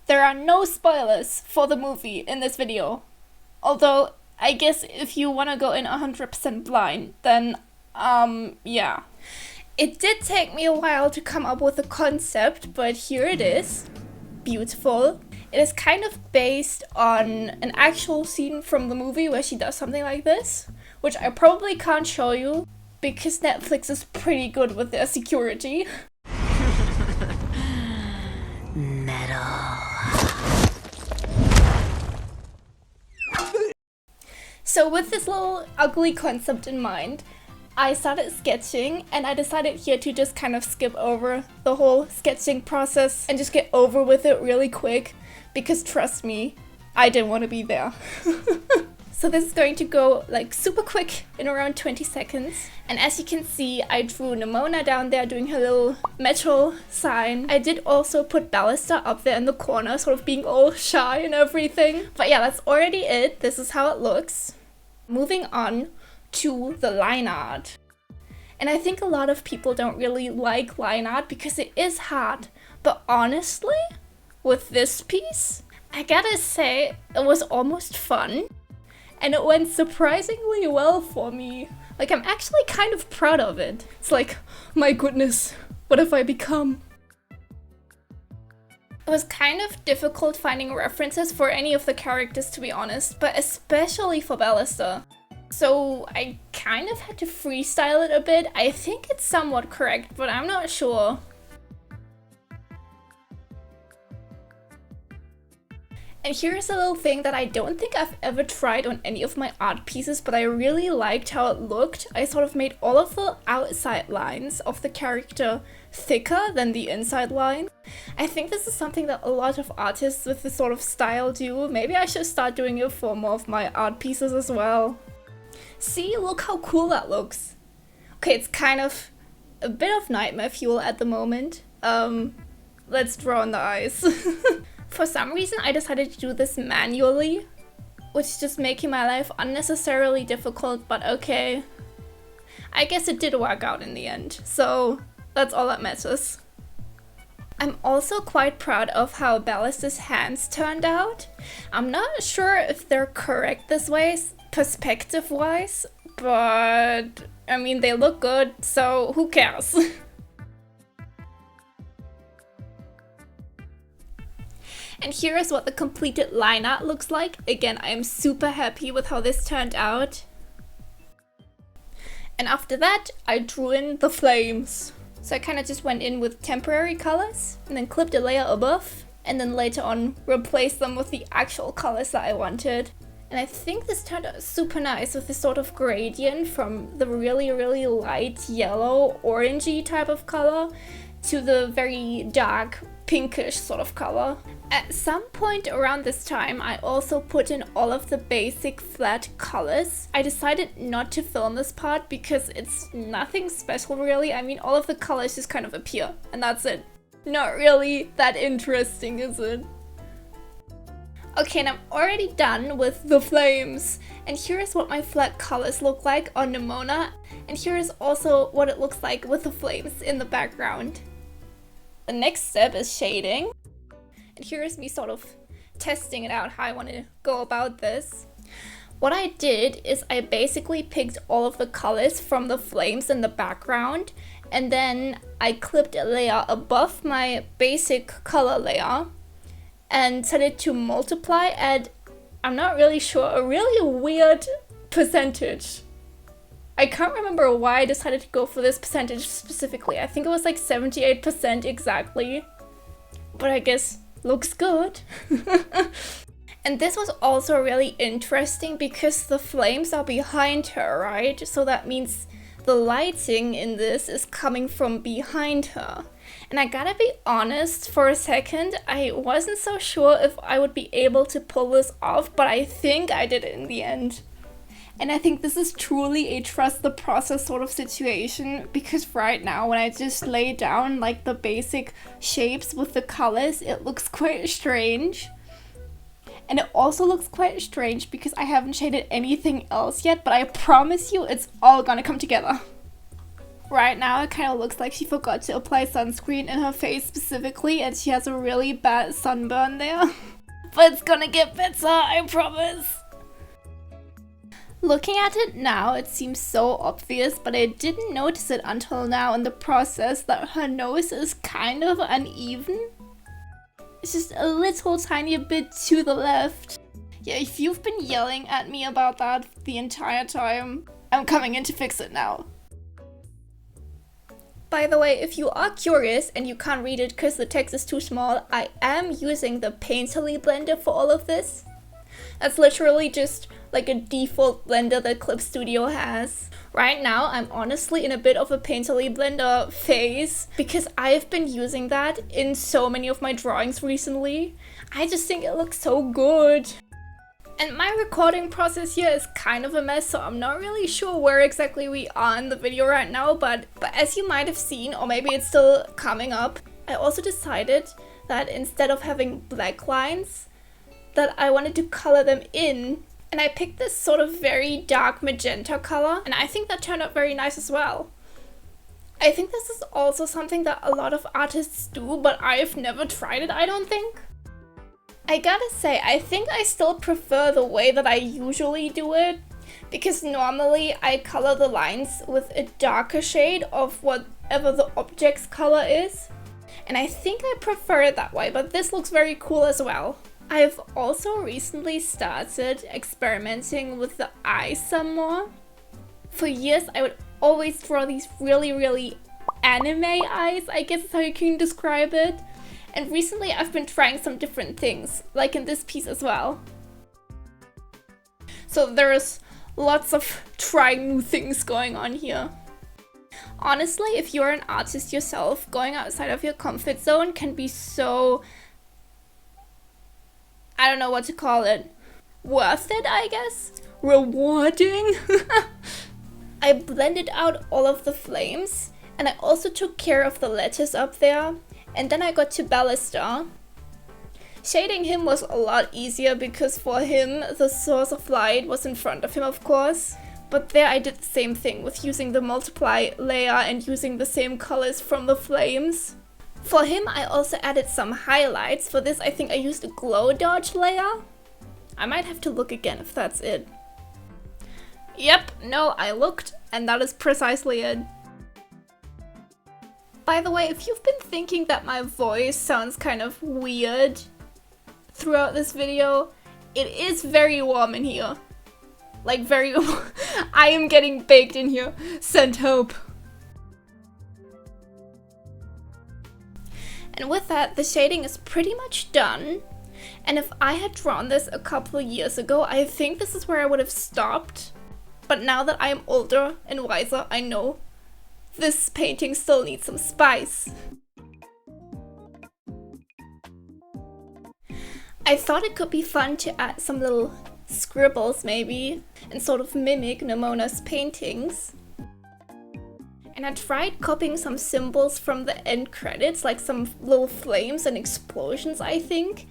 There are no spoilers for the movie in this video. Although, I guess if you want to go in 100% blind, then, yeah. It did take me a while to come up with a concept, but here it is. Beautiful. It is kind of based on an actual scene from the movie where she does something like this, which I probably can't show you because Netflix is pretty good with their security. Metal. So with this little ugly concept in mind, I started sketching, and I decided here to just kind of skip over the whole sketching process and just get over with it really quick, because trust me, I didn't want to be there. So this is going to go like super quick in around 20 seconds. And as you can see, I drew Nimona down there doing her little metal sign. I did also put Ballista up there in the corner, sort of being all shy and everything. But yeah, that's already it. This is how it looks. Moving on to the line art. And I think a lot of people don't really like line art because it is hard. But honestly, with this piece, I gotta say, it was almost fun. And it went surprisingly well for me. Like, I'm actually kind of proud of it. It's like, my goodness, what have I become? It was kind of difficult finding references for any of the characters, to be honest, but especially for Ballista. So I kind of had to freestyle it a bit. I think it's somewhat correct, but I'm not sure. And here's a little thing that I don't think I've ever tried on any of my art pieces, but I really liked how it looked. I sort of made all of the outside lines of the character thicker than the inside line. I think this is something that a lot of artists with this sort of style do. Maybe I should start doing it for more of my art pieces as well. See, look how cool that looks. Okay, it's kind of a bit of nightmare fuel at the moment. Let's draw on the eyes. For some reason, I decided to do this manually, which is just making my life unnecessarily difficult, but okay. I guess it did work out in the end, so that's all that matters. I'm also quite proud of how Ballista's hands turned out. I'm not sure if they're correct this way, perspective-wise, but I mean, they look good, so who cares? And here is what the completed line art looks like. Again, I am super happy with how this turned out. And after that, I drew in the flames. So I kind of just went in with temporary colors and then clipped a layer above, and then later on replaced them with the actual colors that I wanted. And I think this turned out super nice with this sort of gradient from the really, really light yellow, orangey type of color to the very dark pinkish sort of color. At some point around this time, I also put in all of the basic flat colors. I decided not to film this part because it's nothing special really. I mean, all of the colors just kind of appear and that's it. Not really that interesting, is it? Okay, and I'm already done with the flames. And here is what my flat colors look like on Nimona. And here is also what it looks like with the flames in the background. The next step is shading. And here is me sort of testing it out, how I want to go about this. What I did is I basically picked all of the colors from the flames in the background, and then I clipped a layer above my basic color layer and set it to multiply at, I'm not really sure, a really weird percentage. I can't remember why I decided to go for this percentage specifically. I think it was like 78% exactly, but I guess looks good. And this was also really interesting because the flames are behind her, right? So that means the lighting in this is coming from behind her. And I gotta be honest, for a second, I wasn't so sure if I would be able to pull this off, but I think I did it in the end. And I think this is truly a trust the process sort of situation, because right now when I just lay down like the basic shapes with the colors, it looks quite strange. And it also looks quite strange because I haven't shaded anything else yet, but I promise you it's all gonna come together. Right now it kind of looks like she forgot to apply sunscreen in her face specifically and she has a really bad sunburn there. But it's gonna get better, I promise. Looking at it now, it seems so obvious, but I didn't notice it until now in the process that her nose is kind of uneven. It's just a little tiny bit to the left. Yeah, if you've been yelling at me about that the entire time, I'm coming in to fix it now. By the way, if you are curious and you can't read it because the text is too small, I am using the Painterly blender for all of this. That's literally just like a default blender that Clip Studio has. Right now, I'm honestly in a bit of a Painterly blender phase because I've been using that in so many of my drawings recently. I just think it looks so good. And my recording process here is kind of a mess, so I'm not really sure where exactly we are in the video right now, but as you might have seen, or maybe it's still coming up, I also decided that instead of having black lines, that I wanted to color them in, and I picked this sort of very dark magenta color, and I think that turned out very nice as well. I think this is also something that a lot of artists do, but I've never tried it, I don't think. I gotta say, I think I still prefer the way that I usually do it, because normally I color the lines with a darker shade of whatever the object's color is, and I think I prefer it that way, but this looks very cool as well. I've also recently started experimenting with the eyes some more. For years I would always draw these really anime eyes, I guess is how you can describe it. And recently I've been trying some different things, like in this piece as well. So there's lots of trying new things going on here. Honestly, if you're an artist yourself, going outside of your comfort zone can be so, I don't know what to call it, worth it, I guess? Rewarding? I blended out all of the flames, and I also took care of the letters up there. And then I got to Ballister. Shading him was a lot easier because for him, the source of light was in front of him, of course. But there I did the same thing with using the multiply layer and using the same colors from the flames. For him, I also added some highlights. For this, I think I used a glow dodge layer. I might have to look again if that's it. Yep, no, I looked, and that is precisely it. By the way, if you've been thinking that my voice sounds kind of weird throughout this video, it is very warm in here. Like very I am getting baked in here. Send hope. And with that, the shading is pretty much done. And if I had drawn this a couple of years ago, I think this is where I would have stopped. But now that I am older and wiser, I know this painting still needs some spice. I thought it could be fun to add some little scribbles maybe and sort of mimic Nimona's paintings. And I tried copying some symbols from the end credits, like some little flames and explosions, I think.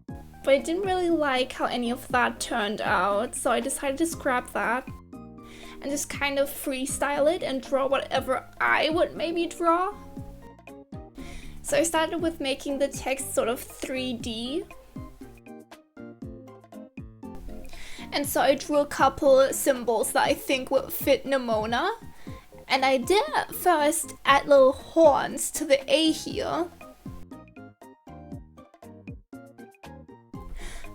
But I didn't really like how any of that turned out, so I decided to scrap that and just kind of freestyle it and draw whatever I would maybe draw. So I started with making the text sort of 3D. And so I drew a couple symbols that I think would fit Nimona. And I did at first add little horns to the A here.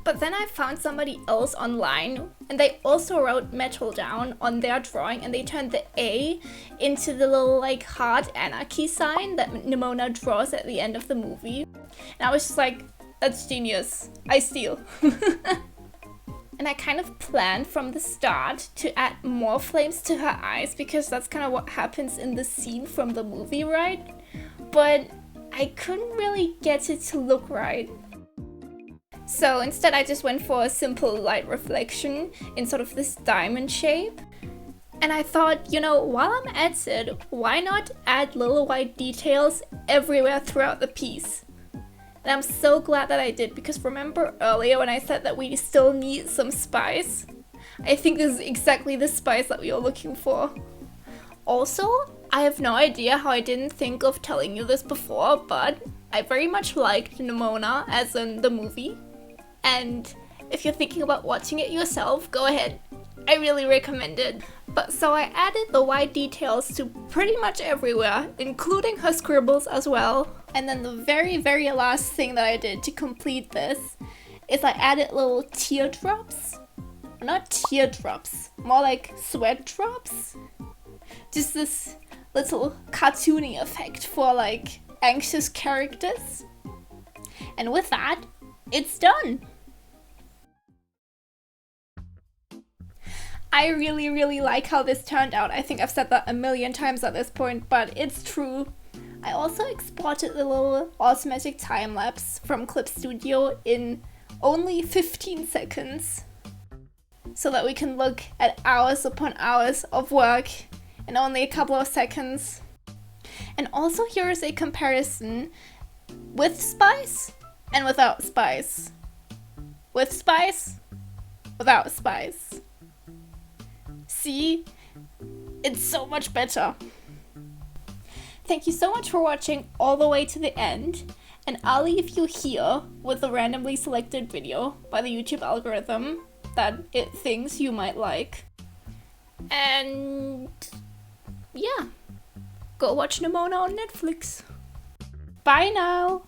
But then I found somebody else online and they also wrote metal down on their drawing and they turned the A into the little like heart anarchy sign that Nimona draws at the end of the movie. And I was just like, that's genius. I steal. And I kind of planned from the start to add more flames to her eyes because that's kind of what happens in the scene from the movie, right? But I couldn't really get it to look right. So instead I just went for a simple light reflection in sort of this diamond shape. And I thought, you know, while I'm at it, why not add little white details everywhere throughout the piece? And I'm so glad that I did, because remember earlier when I said that we still need some spice? I think this is exactly the spice that we are looking for. Also, I have no idea how I didn't think of telling you this before, but I very much liked Nimona, as in the movie. And if you're thinking about watching it yourself, go ahead. I really recommend it. But so I added the white details to pretty much everywhere, including her scribbles as well. And then the very last thing that I did to complete this is I added little teardrops. Not teardrops, more like sweat drops. Just this little cartoony effect for like anxious characters. And with that, it's done! I really like how this turned out. I think I've said that a million times at this point, but it's true. I also exported the little automatic time lapse from Clip Studio in only 15 seconds. So that we can look at hours upon hours of work in only a couple of seconds. And also here is a comparison with spice and without spice. With spice, without spice. See? It's so much better. Thank you so much for watching all the way to the end, and I'll leave you here with a randomly selected video by the YouTube algorithm that it thinks you might like. And yeah, go watch Nimona on Netflix. Bye now!